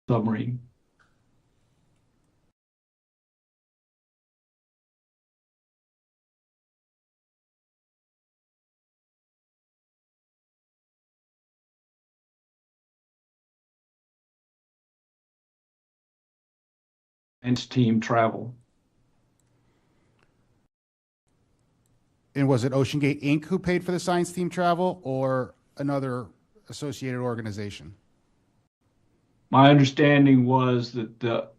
submarine. And team travel. And was it OceanGate Inc. who paid for the science team travel or another associated organization? My understanding was that the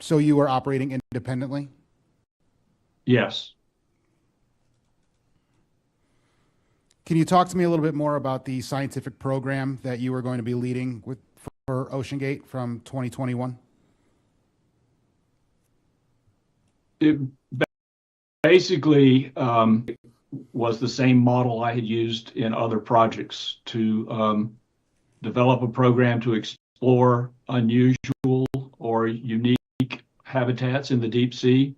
So you were operating independently? yes. Can you talk to me a little bit more about the scientific program that you were going to be leading for OceanGate from 2021? It basically was the same model I had used in other projects to develop a program to explore unusual or unique habitats in the deep sea,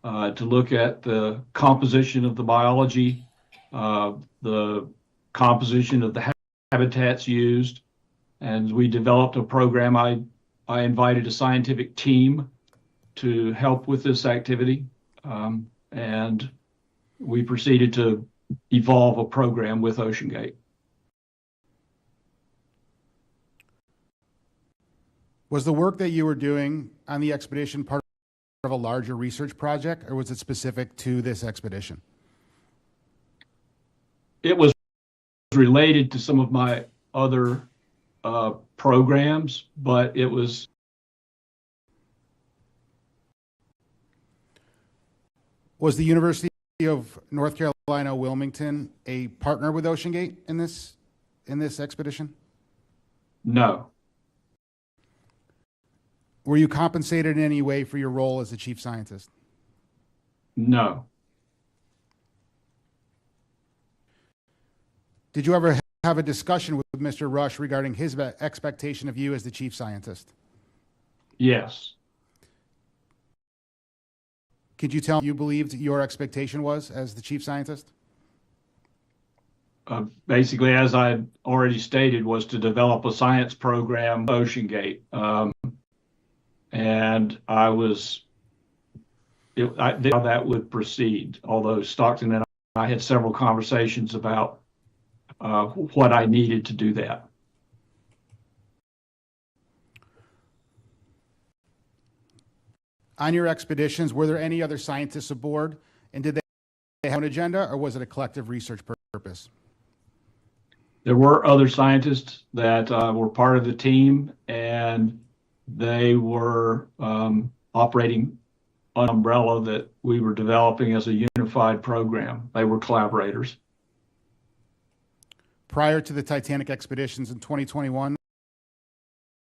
to look at the composition of the biology, the composition of the habitats used. And we developed a program. I invited a scientific team to help with this activity. And we proceeded to evolve a program with OceanGate. Was the work that you were doing on the expedition part of a larger research project, or was it specific to this expedition? It was related to some of my other programs, but it was. Was the University of North Carolina, Wilmington a partner with OceanGate in this expedition? No. Were you compensated in any way for your role as the chief scientist? No. Did you ever have a discussion with Mr. Rush regarding his expectation of you as the chief scientist? Yes. Could you tell me what you believed your expectation was as the chief scientist? Basically, as I already stated, was to develop a science program, OceanGate. And how that would proceed. Although Stockton and I had several conversations about what I needed to do that. On your expeditions, were there any other scientists aboard, and did they have an agenda, or was it a collective research purpose? There were other scientists that were part of the team, and they were operating an umbrella that we were developing as a unified program. They were collaborators. Prior to the Titanic expeditions in 2021,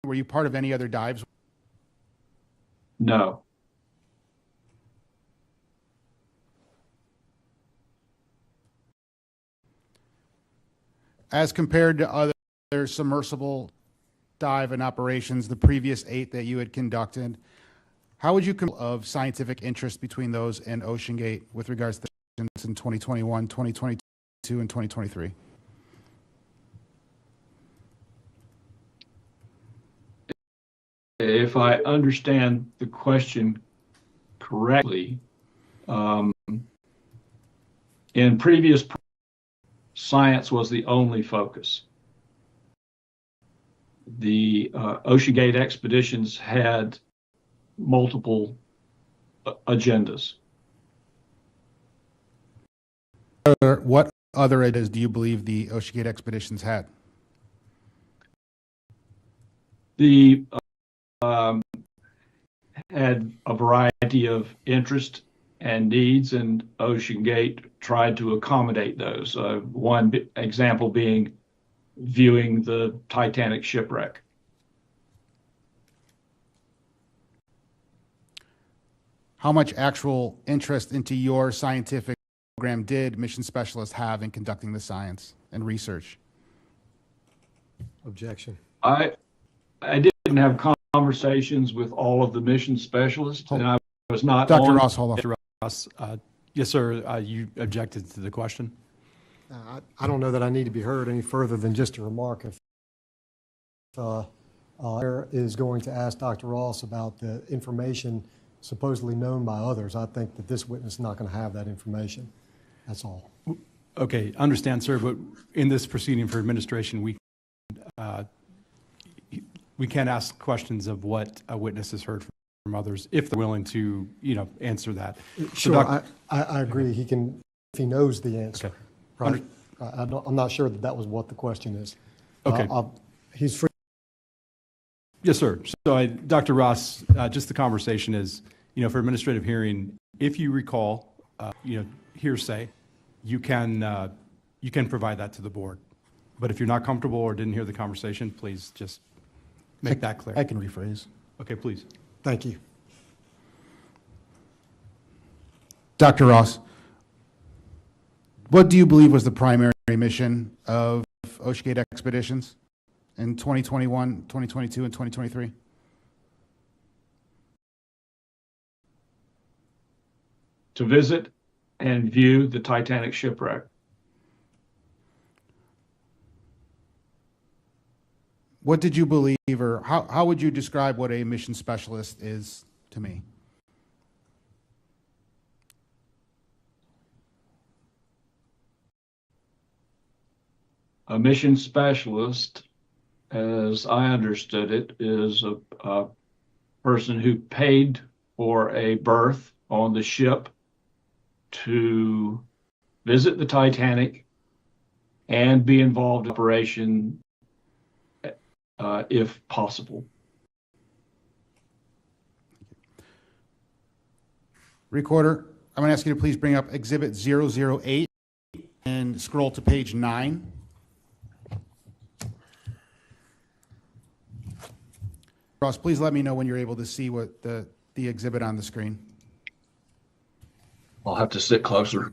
were you part of any other dives? No. As compared to other submersible dive and operations, the previous 8 that you had conducted, how would you compare of scientific interest between those and OceanGate with regards to the in 2021, 2022, and 2023? If I understand the question correctly, in previous, science was the only focus. The OceanGate expeditions had multiple agendas. What other ideas do you believe the OceanGate expeditions had? The had a variety of interest and needs, and OceanGate tried to accommodate those. One example being viewing the Titanic shipwreck. how much actual interest into your scientific program did mission specialists have in conducting the science and research? Objection. I didn't have conversations with all of the mission specialists, and I was not Dr. on. Ross, hold on. Dr. Ross, yes, sir. You objected to the question. I don't know that I need to be heard any further than just a remark. If is going to ask Dr. Ross about the information supposedly known by others, I think that this witness is not going to have that information. That's all. Okay, understand, sir, but in this proceeding for administration, we can't ask questions of what a witness has heard from others if they're willing to, answer that. Sure, I agree. He can, if he knows the answer. Okay. Right? I'm not sure that was what the question is. Okay. He's free. Yes, sir. So, Dr. Ross, just the conversation is, for administrative hearing, if you recall, hearsay, you can provide that to the board. But if you're not comfortable or didn't hear the conversation, please just make that clear. I can rephrase. Okay, please. Thank you. Dr. Ross, what do you believe was the primary mission of OceanGate expeditions in 2021, 2022, and 2023? To visit and view the Titanic shipwreck. What did you believe, or how would you describe what a mission specialist is to me? A mission specialist, as I understood it, is a person who paid for a berth on the ship to visit the Titanic and be involved in operation if possible. Recorder, I'm going to ask you to please bring up Exhibit 008 and scroll to page 9. Ross, please let me know when you're able to see what the exhibit on the screen. I'll have to sit closer.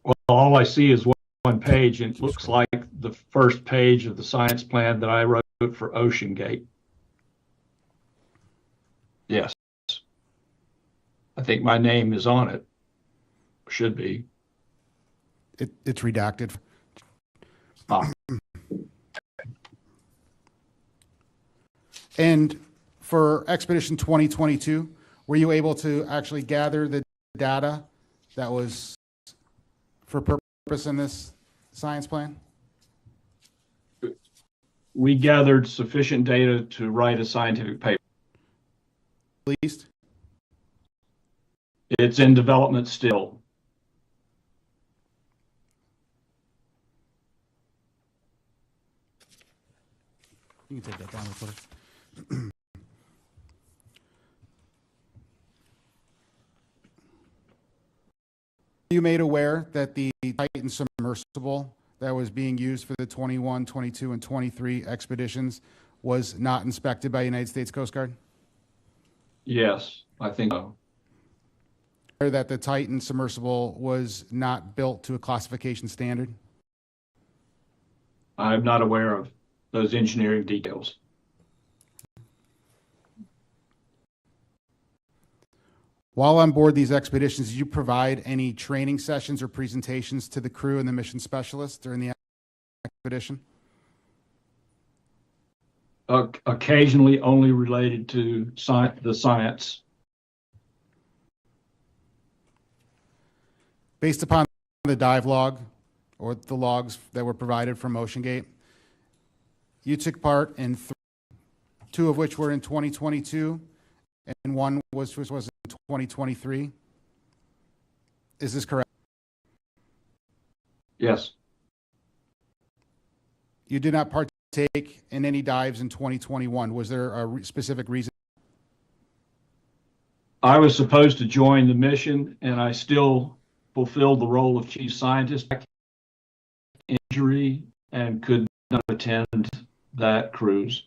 Well, all I see is one page, and it looks like the first page of the science plan that I wrote for OceanGate. Yes. I think my name is on it. Should be. It's redacted. Ah. And for Expedition 2022, were you able to actually gather the data that was for purpose in this science plan? We gathered sufficient data to write a scientific paper. At least? It's in development still. You can take that down, Recorder. You made aware that the Titan submersible that was being used for the 21, 22, and 23 expeditions was not inspected by United States Coast Guard? Yes, I think so. Or that the Titan submersible was not built to a classification standard? I'm not aware of those engineering details. While on board these expeditions, did you provide any training sessions or presentations to the crew and the mission specialists during the expedition? occasionally only related to the science. Based upon the dive log or the logs that were provided from OceanGate, you took part in two of which were in 2022 and one which was in 2023. Is this correct? Yes. You did not partake in any dives in 2021. Was there a specific reason? I was supposed to join the mission, and I still fulfilled the role of chief scientist. Injury and could not attend that cruise.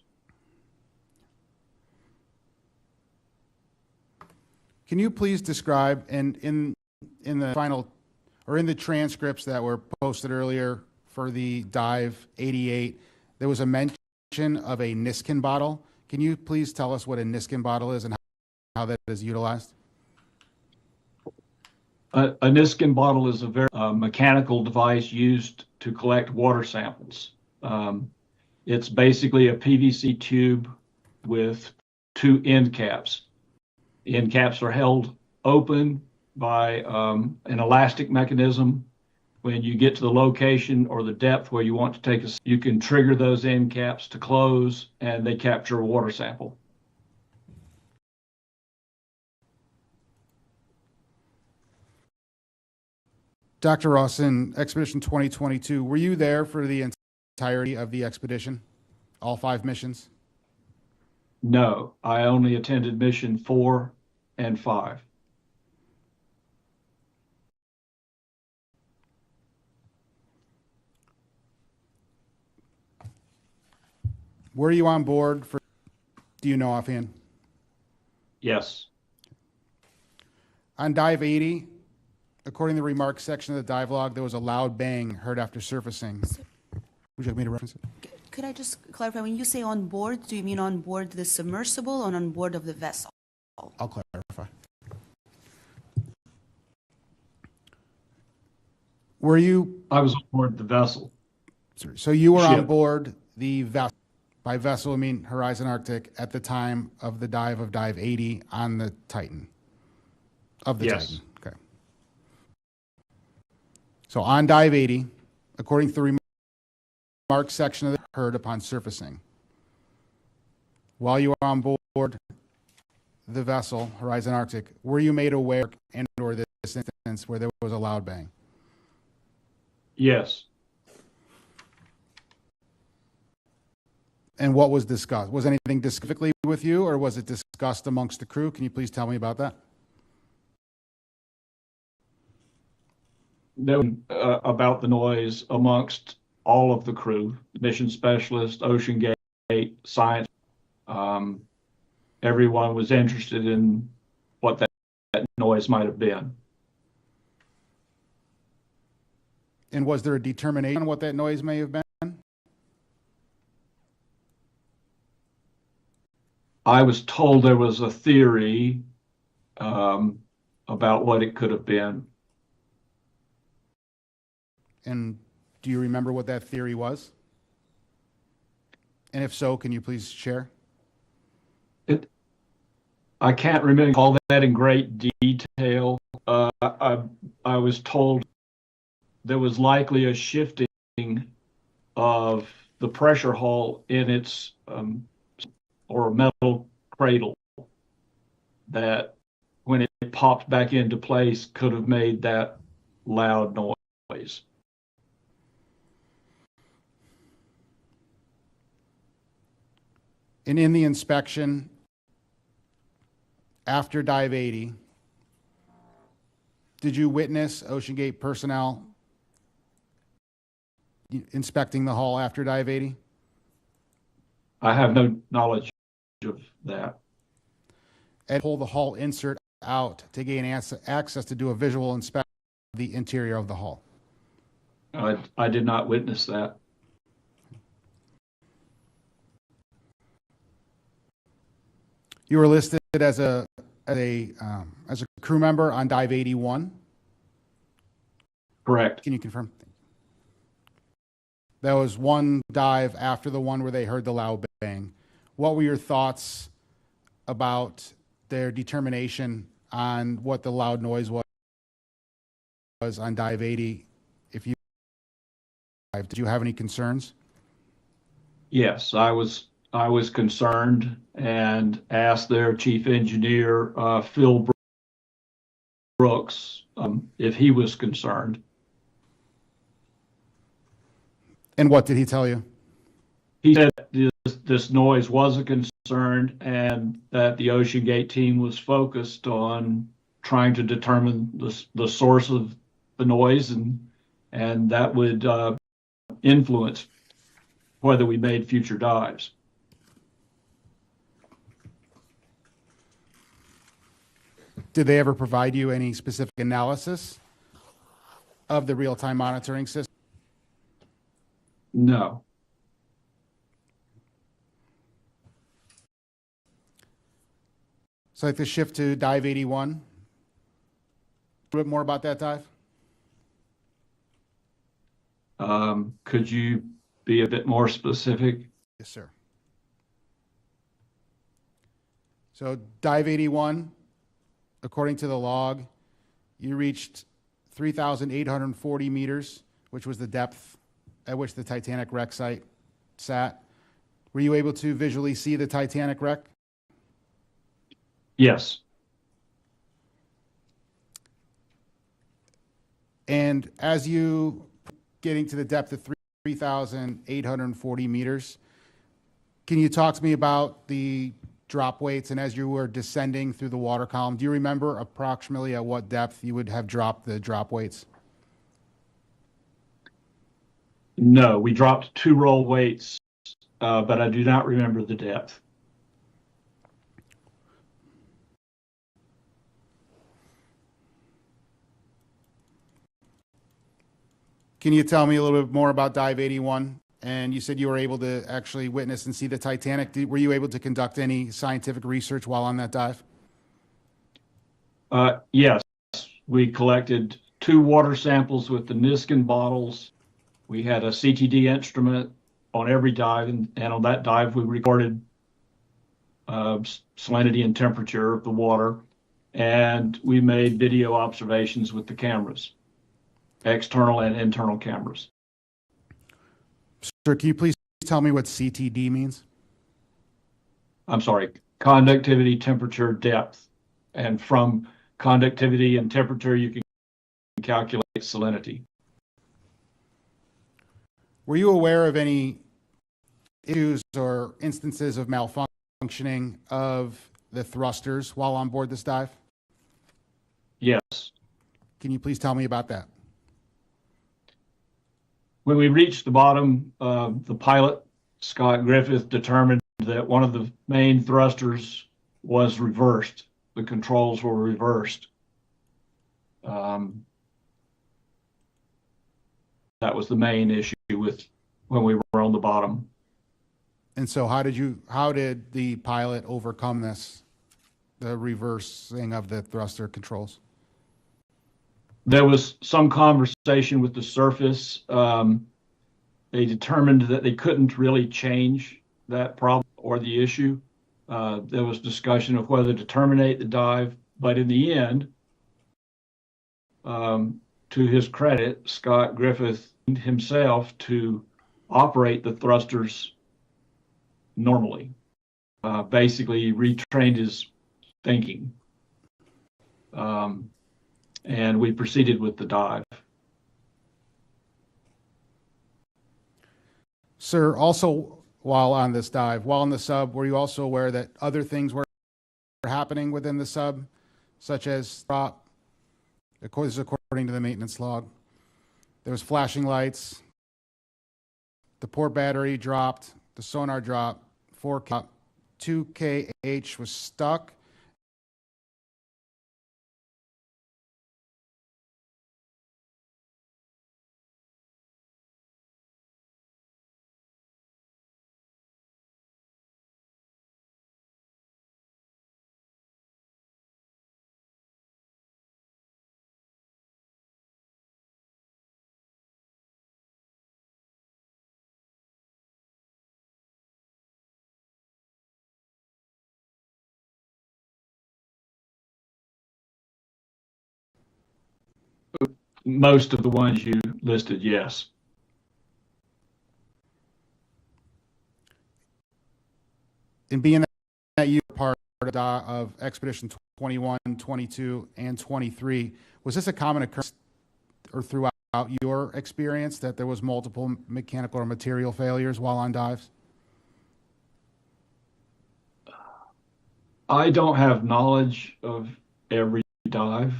Can you please describe, and in the final, or in the transcripts that were posted earlier for the dive 88, there was a mention of a Niskin bottle. Can you please tell us what a Niskin bottle is and how that is utilized? A Niskin bottle is a very mechanical device used to collect water samples. It's basically a PVC tube with two end caps. The end caps are held open by an elastic mechanism. When you get to the location or the depth where you want to take you can trigger those end caps to close, and they capture a water sample. Dr. Ross, in Expedition 2022, were you there for the entirety of the expedition, all 5 missions? No, I only attended mission 4 and 5. Were you on board for, do you know offhand? Yes. On dive 80, according to the remarks section of the dive log, there was a loud bang heard after surfacing. Would you like me to reference it? Could I just clarify, when you say on board, do you mean on board the submersible or on board of the vessel? I'll clarify. Were you, I was on board the vessel. so you were on Ship. board the vessel, by vessel I mean Horizon Arctic, at the time of the dive of dive 80 on the Titan? Of the Yes. Titan, okay. So on dive 80, according to the remarks section of the heard upon surfacing, while you were on board the vessel Horizon Arctic, were you made aware and or this instance where there was a loud bang? Yes. And what was discussed? Was anything specifically with you, or was it discussed amongst the crew? Can you please tell me about that? About the noise amongst all of the crew, mission specialist, OceanGate, science. Everyone was interested in what that noise might have been. And was there a determination on what that noise may have been? I was told there was a theory about what it could have been. And do you remember what that theory was? And if so, can you please share? I can't remember all that in great detail. I was told there was likely a shifting of the pressure hull in its or a metal cradle that, when it popped back into place, could have made that loud noise. And in the inspection after dive 80, did you witness OceanGate personnel inspecting the hull after dive 80? I have no knowledge of that. And pull the hull insert out to gain access to do a visual inspection of the interior of the hull? I did not witness that. You were listed as a crew member on dive 81. Correct. Can you confirm? That was one dive after the one where they heard the loud bang. what were your thoughts about their determination on what the loud noise was on dive 80? If you did you have any concerns? Yes, I was concerned and asked their chief engineer, Phil Brooks, if he was concerned. And what did he tell you? He said this noise was a concern and that the OceanGate team was focused on trying to determine the source of the noise, and that would influence whether we made future dives. Did they ever provide you any specific analysis of the real-time monitoring system? No. So I'd like to shift to dive 81. A little bit more about that dive. Could you be a bit more specific? Yes, sir. So dive 81, according to the log, you reached 3,840 meters, which was the depth at which the Titanic wreck site sat. Were you able to visually see the Titanic wreck? Yes. And as you getting to the depth of 3,840 meters, can you talk to me about the drop weights? And as you were descending through the water column, do you remember approximately at what depth you would have dropped the drop weights? No, we dropped 2 roll weights, but I do not remember the depth. Can you tell me a little bit more about dive 81? And you said you were able to actually witness and see the Titanic. Were you able to conduct any scientific research while on that dive? Yes, we collected 2 water samples with the Niskin bottles. We had a CTD instrument on every dive, and on that dive we recorded salinity and temperature of the water, and we made video observations with the cameras, external and internal cameras. Sir, can you please tell me what CTD means? I'm sorry, conductivity, temperature, depth, and from conductivity and temperature you can calculate salinity. Were you aware of any issues or instances of malfunctioning of the thrusters while on board this dive? Yes. Can you please tell me about that? When we reached the bottom, the pilot, Scott Griffith, determined that one of the main thrusters was reversed. The controls were reversed. That was the main issue with when we were on the bottom. And so how did the pilot overcome this, the reversing of the thruster controls? There was some conversation with the surface. They determined that they couldn't really change that problem or the issue. There was discussion of whether to terminate the dive, but in the end, to his credit, Scott Griffith himself to operate the thrusters normally. Basically retrained his thinking. And we proceeded with the dive. Sir, also while on this dive, while in the sub, were you also aware that other things were happening within the sub, such as drop? According to the maintenance log, there was flashing lights, the port battery dropped, the sonar dropped, 4K, 2KH was stuck, Most of the ones you listed, yes. And being that you were part of Expedition 21, 22, and 23, was this a common occurrence or throughout your experience that there was multiple mechanical or material failures while on dives? I don't have knowledge of every dive.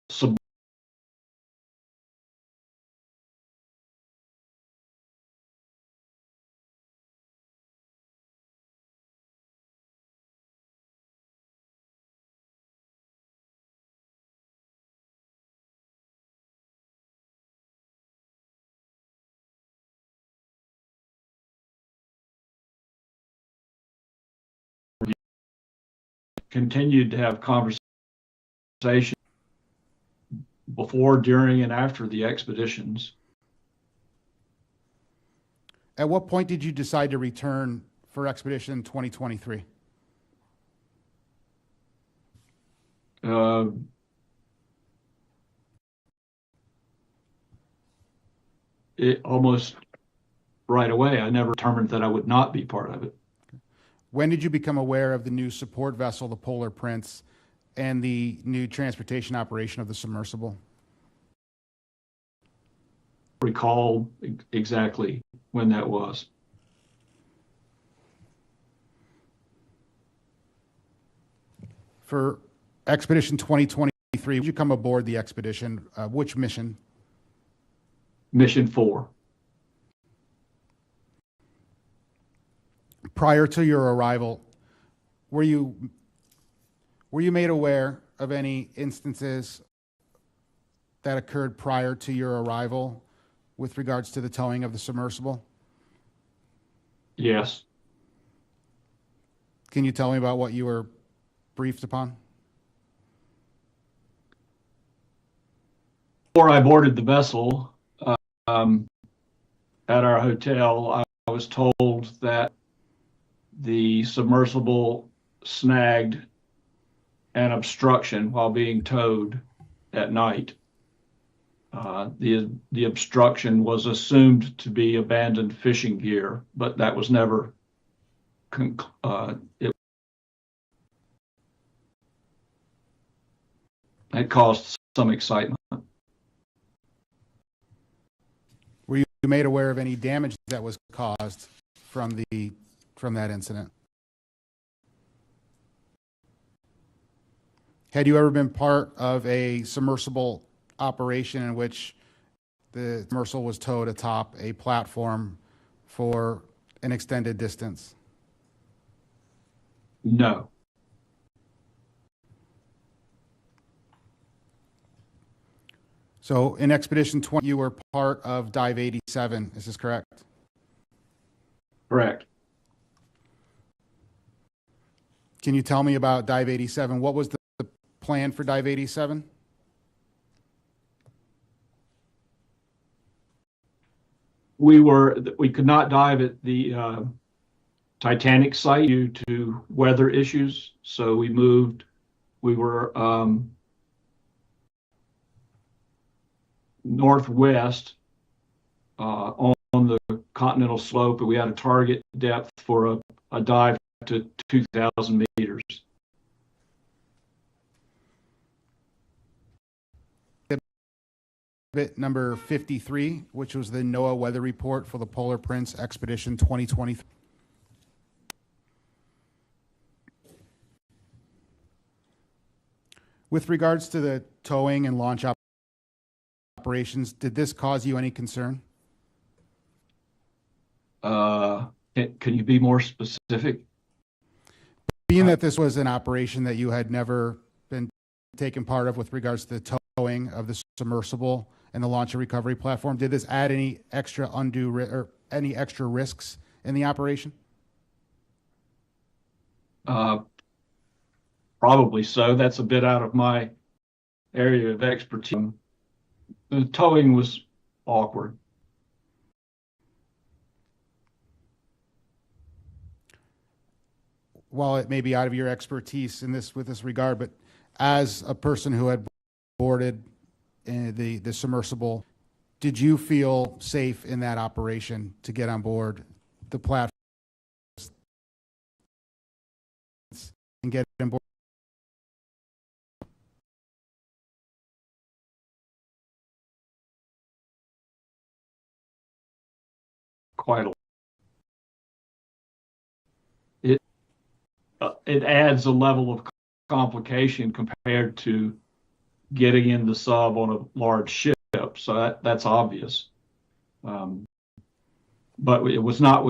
Sub- Continued to have conversations before, during, and after the expeditions. At what point did you decide to return for Expedition 2023? It almost right away. I never determined that I would not be part of it. When did you become aware of the new support vessel, the Polar Prince, and the new transportation operation of the submersible? Recall exactly when that was. For Expedition 2023, would you come aboard the expedition? Which mission? Mission 4. Prior to your arrival, were you made aware of any instances that occurred prior to your arrival with regards to the towing of the submersible? Yes. Can you tell me about what you were briefed upon? Before I boarded the vessel, at our hotel, I was told that the submersible snagged an obstruction while being towed at night. The obstruction was assumed to be abandoned fishing gear, but that was never it caused some excitement. Were you made aware of any damage that was caused from that incident? Had you ever been part of a submersible operation in which the submersible was towed atop a platform for an extended distance? No. So in Expedition 20, you were part of Dive 87. Is this correct? Correct. Can you tell me about Dive 87? What was the plan for Dive 87? We could not dive at the Titanic site due to weather issues, so we moved. We were northwest on the continental slope, and we had a target depth for a dive to 2,000 meters. Exhibit number 53, which was the NOAA weather report for the Polar Prince Expedition 2023. With regards to the towing and launch operations, did this cause you any concern? Can you be more specific? Being that this was an operation that you had never been taken part of with regards to the towing of the submersible and the launch and recovery platform, did this add any extra or any extra risks in the operation? Probably so. That's a bit out of my area of expertise. The towing was awkward. while it may be out of your expertise in this, with this regard, but as a person who had boarded the submersible, did you feel safe in that operation to get on board the platform and get on board? Quite a it adds a level of complication compared to getting in the sub on a large ship. So that's obvious. But it was not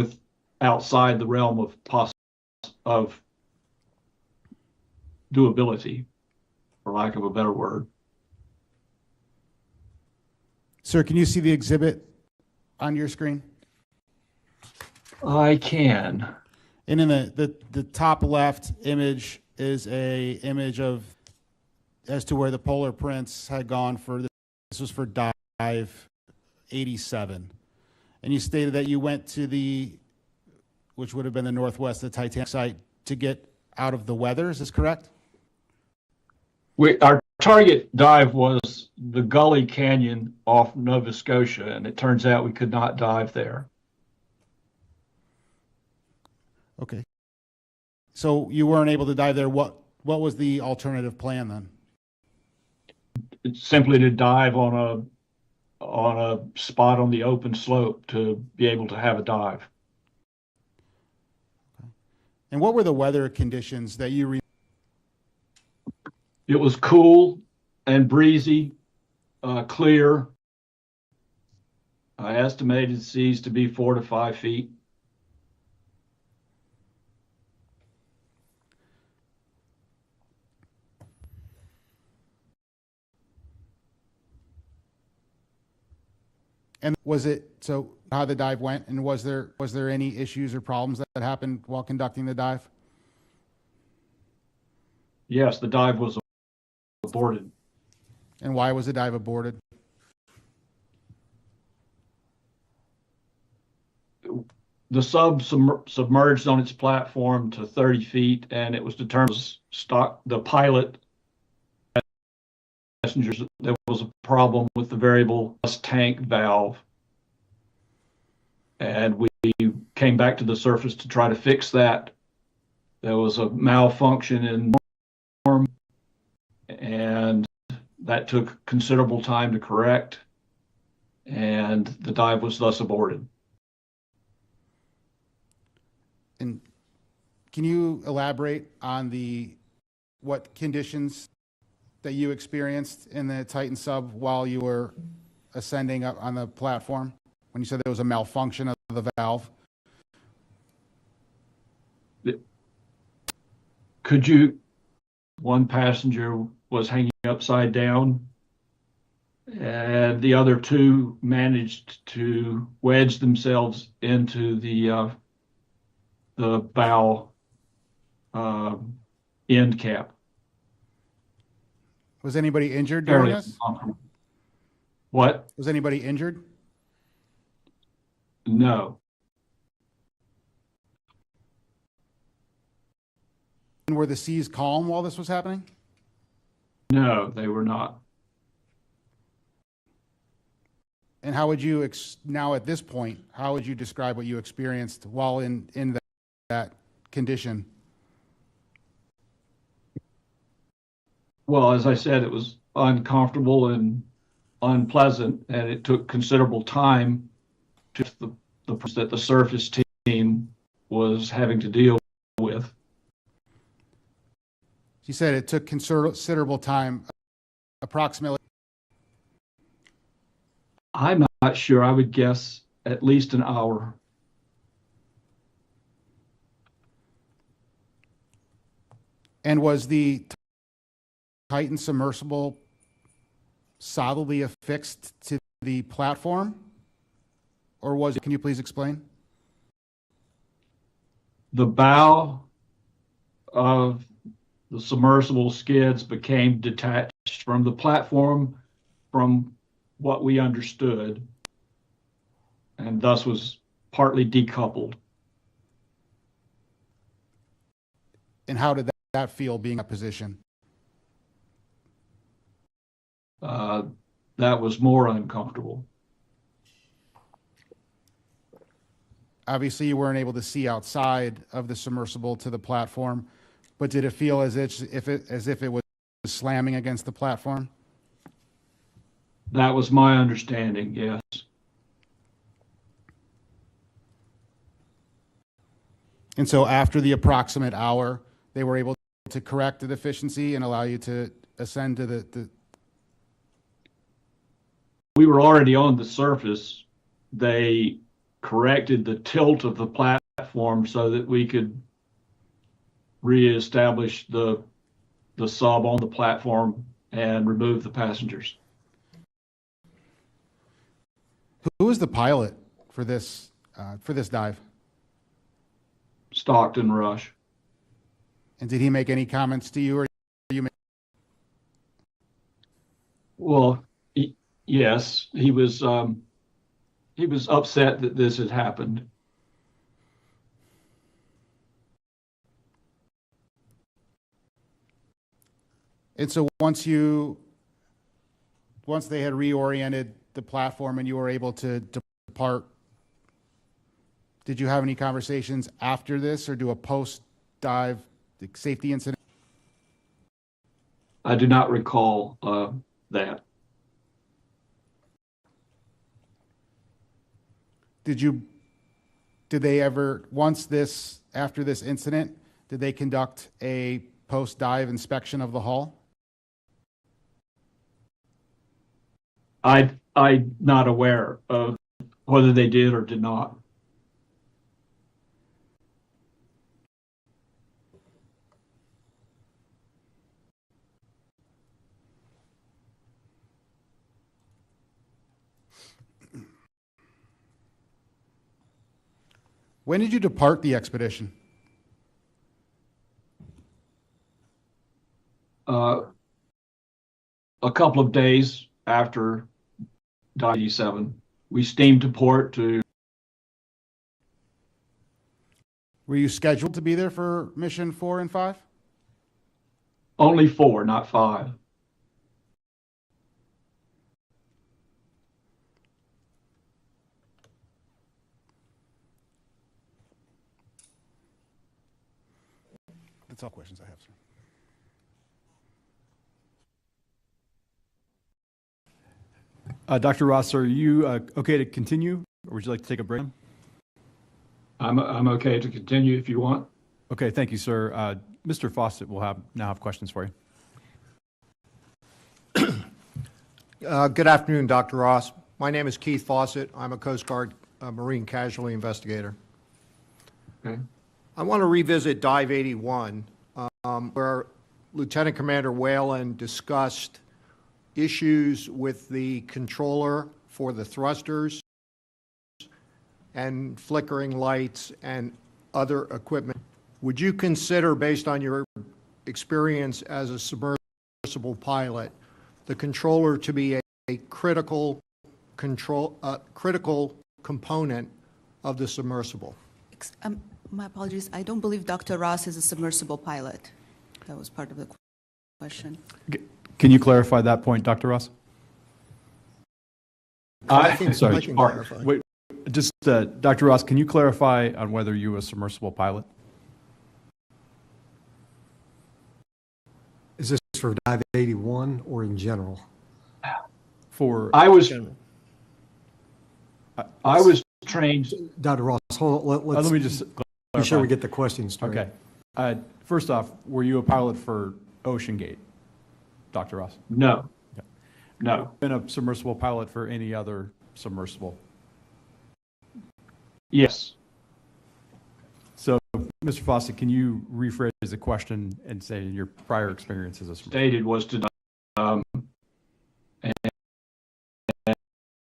outside the realm of doability, for lack of a better word. Sir, can you see the exhibit on your screen? I can. And in the top left image is a image of as to where the polar prints had gone for this was for dive 87. And you stated that you went to which would have been the northwest of the Titanic site, to get out of the weather. Is this correct? Our target dive was the Gully Canyon off Nova Scotia, and it turns out we could not dive there. Okay. So you weren't able to dive there. What was the alternative plan then? It's simply to dive on a spot on the open slope to be able to have a dive. And what were the weather conditions that you It was cool and breezy, clear. I estimated seas to be 4 to 5 feet. And was it so how the dive went, and was there any issues or problems that happened while conducting the dive? Yes, the dive was aborted. And why was the dive aborted? The sub submerged on its platform to 30 feet, and it was determined the pilot passengers there was a problem with the variable tank valve, and we came back to the surface to try to fix that. There was a malfunction in form, and that took considerable time to correct, and the dive was thus aborted. And can you elaborate on what conditions that you experienced in the Titan sub while you were ascending up on the platform when you said there was a malfunction of the valve? One passenger was hanging upside down, and the other two managed to wedge themselves into the bow end cap. Was anybody injured during Fairly this? uncomfortable. What? Was anybody injured? No. And were the seas calm while this was happening? No, they were not. And how would you, now at this point, how would you describe what you experienced while in that condition? Well, as I said, it was uncomfortable and unpleasant, and it took considerable time to that the surface team was having to deal with. You said it took considerable time, approximately. I'm not sure. I would guess at least an hour. And was the Titan submersible solidly affixed to the platform? Or was it, can you please explain? The bow of the submersible skids became detached from the platform from what we understood, and thus was partly decoupled. And how did that feel being in that position? That was more uncomfortable. Obviously, you weren't able to see outside of the submersible to the platform, but did it feel as if it was slamming against the platform? That was my understanding, yes. And so after the approximate hour, they were able to correct the deficiency and allow you to ascend to the We were already on the surface. They corrected the tilt of the platform so that we could reestablish the sub on the platform and remove the passengers. Who was the pilot for this dive? Stockton Rush. And did he make any comments to you, or you? Well, yes, he was upset that this had happened. And so once they had reoriented the platform and you were able to depart, did you have any conversations after this or do a post-dive safety incident? I do not recall that. Did they ever, after this incident, did they conduct a post-dive inspection of the hull? I'm not aware of whether they did or did not. When did you depart the expedition? A couple of days after Dive 87, we steamed to port to. Were you scheduled to be there for mission 4 and 5? Only 4, not 5. That's all questions I have, sir. Dr. Ross, are you okay to continue, or would you like to take a break? I'm okay to continue if you want. Okay, thank you, sir. Mr. Fawcett will now have questions for you. Good afternoon, Dr. Ross. My name is Keith Fawcett. I'm a Coast Guard Marine Casualty Investigator. Okay. I want to revisit Dive 81, where Lieutenant Commander Whalen discussed issues with the controller for the thrusters and flickering lights and other equipment. Would you consider, based on your experience as a submersible pilot, the controller to be a critical component of the submersible? My apologies. I don't believe Dr. Ross is a submersible pilot. That was part of the question. Can you clarify that point, Dr. Ross? I can Sorry. clarify. Wait, just, Dr. Ross, can you clarify on whether you were a submersible pilot? Is this for Dive 81 or in general? I was trained. Dr. Ross, hold on, Let me just clarify. be sure we get the question straight. Okay. First off, were you a pilot for OceanGate, Dr. Ross? No. Okay. No. Been a submersible pilot for any other submersible? Yes. So, Mr. Fawcett, can you rephrase the question and say your prior experience as a submersible? Stated was to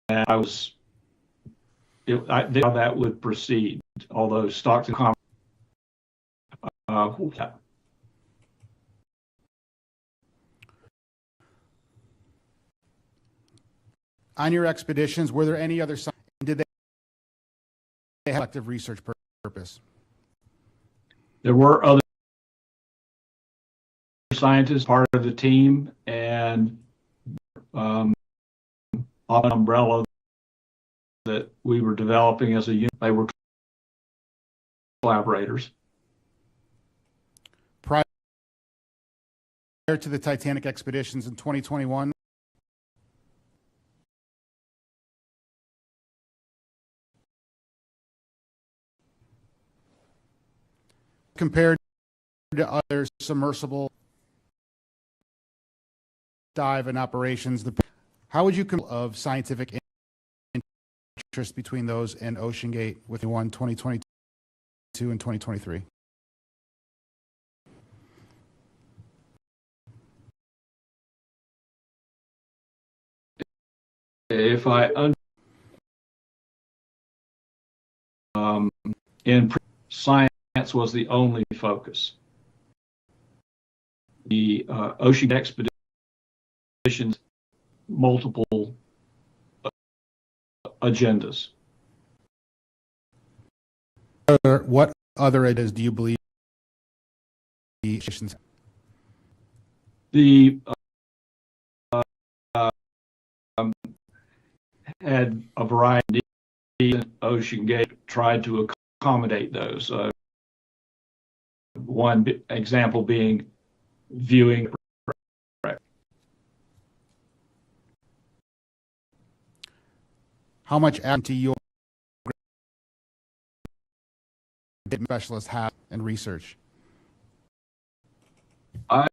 and I was how that would proceed, although Stockton On your expeditions, were there any other signs? Did they have active research purpose? there were other scientists, part of the team, and off an umbrella that we were developing as a unit. They were collaborators. Prior to the Titanic expeditions in 2021, compared to other submersible dive and operations, how would you of scientific interest between those and OceanGate with 2022 and 2023? If in science was the only focus. The ocean expeditions, multiple agendas. What other ideas do you believe the The had a variety. OceanGate tried to accommodate those. One example being viewing. How much to your specialists have in research? I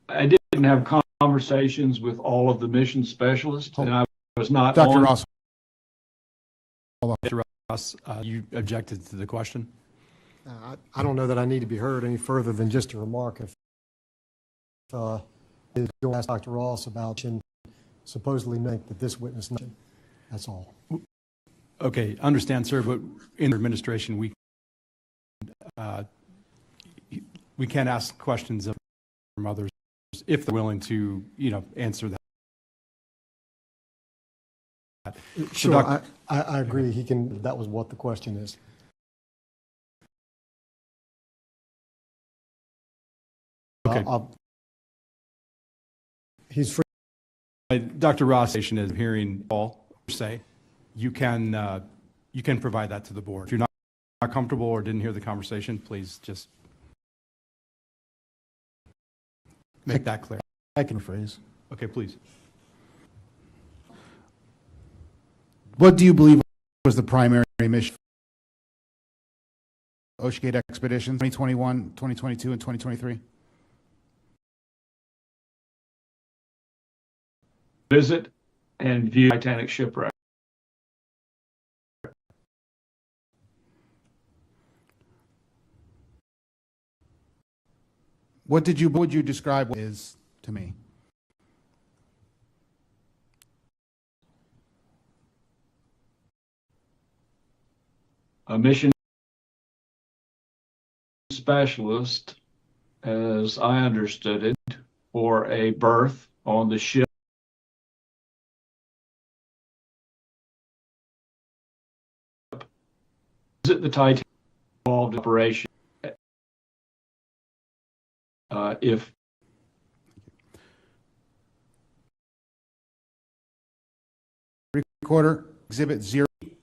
didn't have conversations with all of the mission specialists, and I was not Dr. on. Ross, Dr. Ross, you objected to the question? I don't know that I need to be heard any further than just a remark. If you'll ask Dr. Ross about supposedly think that this witness, that's all. Okay, understand, sir, but in the administration, we can't ask questions from others if they're willing to, answer that. Sure, I agree. He can. That was what the question is. Okay. He's free. Dr. Ross, is hearing all say, you can provide that to the board. If you're not comfortable or didn't hear the conversation, please just make that clear. I can phrase. Okay, please. What do you believe was the primary mission? OceanGate expedition 2021, 2022, and 2023? Visit and view Titanic shipwreck. What would you describe what is to me? A mission specialist, as I understood it, for a berth on the ship. Visit the Titanic involved operation. If Recorder, Exhibit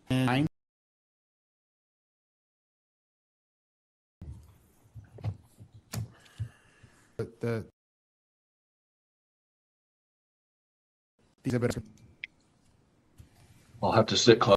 09. The exhibit. I'll have to sit close.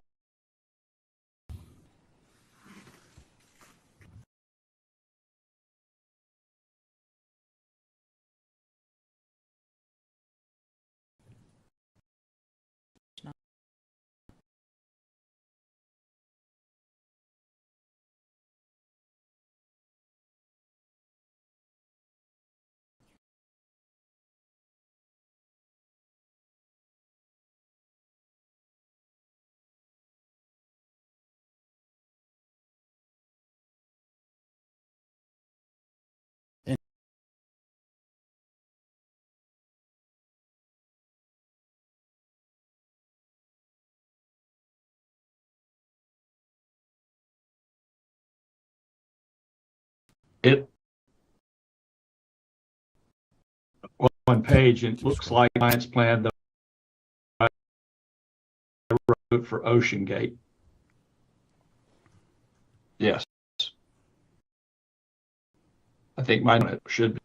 It one page, and it looks like a science plan that I wrote for OceanGate. Yes. I think mine should be.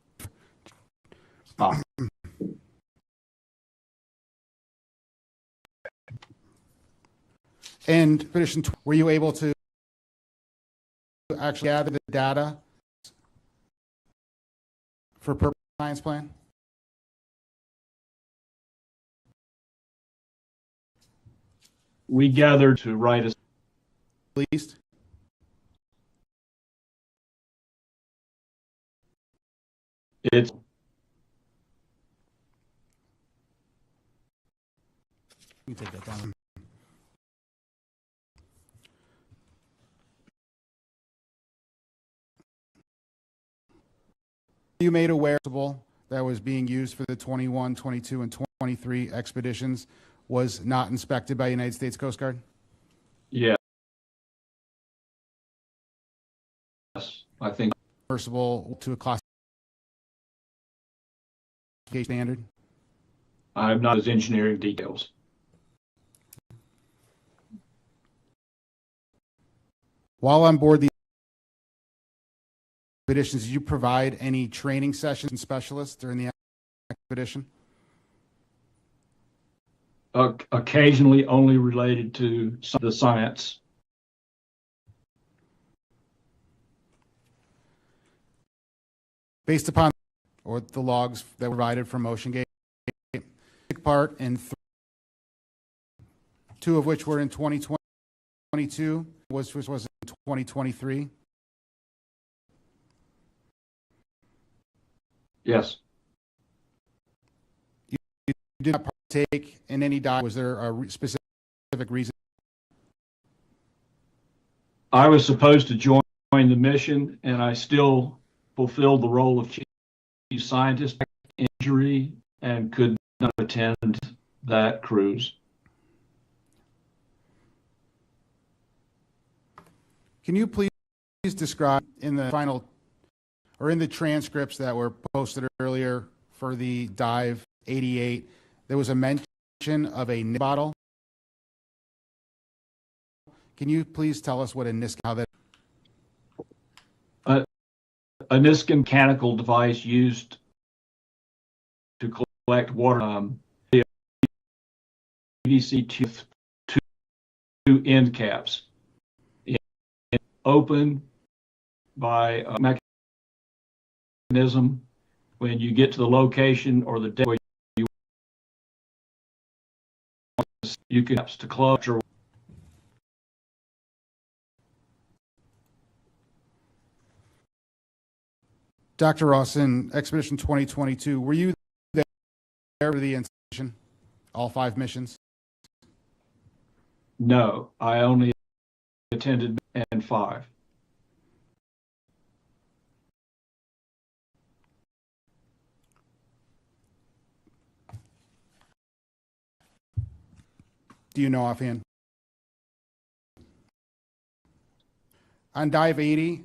And were you able to actually gather the data for purpose of science plan? We gathered to write a Least? it's You take that down. You made aware that was being used for the 21, 22, and 23 expeditions was not inspected by United States Coast Guard? yes. I think Submersible to a classification standard? I'm not as engineering details. While on board the expeditions, did you provide any training sessions and specialists during the expedition? Occasionally only related to the science. Based upon or the logs that were provided from OceanGate, took part in two of which were in 2022, which was in 2023. Yes. You did not partake in any dive. Was there a specific reason? I was supposed to join the mission, and I still fulfilled the role of chief scientist, injury, and could not attend that cruise. Can you please describe in the final or in the transcripts that were posted earlier for the dive 88, there was a mention of a NISC bottle. Can you please tell us what a NISC, how that? A NISC mechanical device used to collect water, PVC two end caps. Open by a mechanism when you get to the location or the day where you can to close your. Dr. Ross, in Expedition 2022, were you there for the installation, all 5 missions? No, I only attended and 5. Do you know offhand? On dive 80,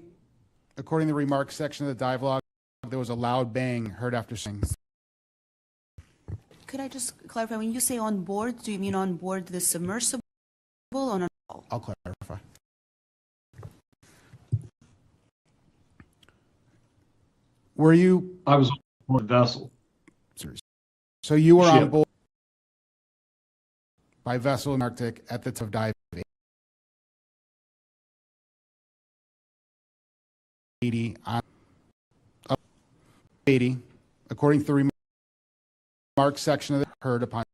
according to the remarks section of the dive log, there was a loud bang heard after sing. Could I just clarify, when you say on board, do you mean on board the submersible or on? I'll clarify. Were you? I was on the vessel. So you were on Ship. board by vessel in Arctic at the time of dive 80 on 80, according to the remarks section of the heard upon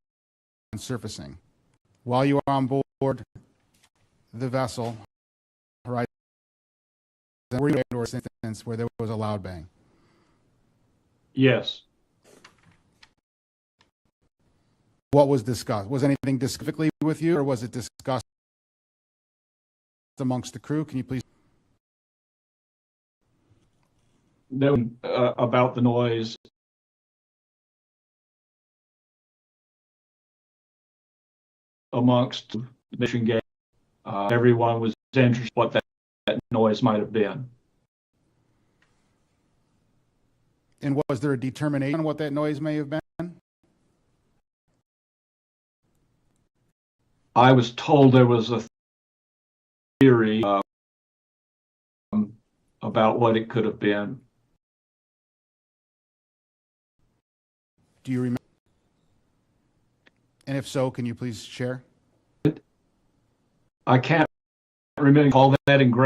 surfacing. While you were on board the vessel, horizon, were you in an instance where there was a loud bang? Yes. What was discussed? Was anything specifically with you, or was it discussed amongst the crew? Can you please? No, about the noise. Amongst the mission gate, everyone was interested in what that noise might have been. And was there a determination on what that noise may have been? I was told there was a theory about what it could have been. Do you remember? And if so, can you please share? I can't remember all that in great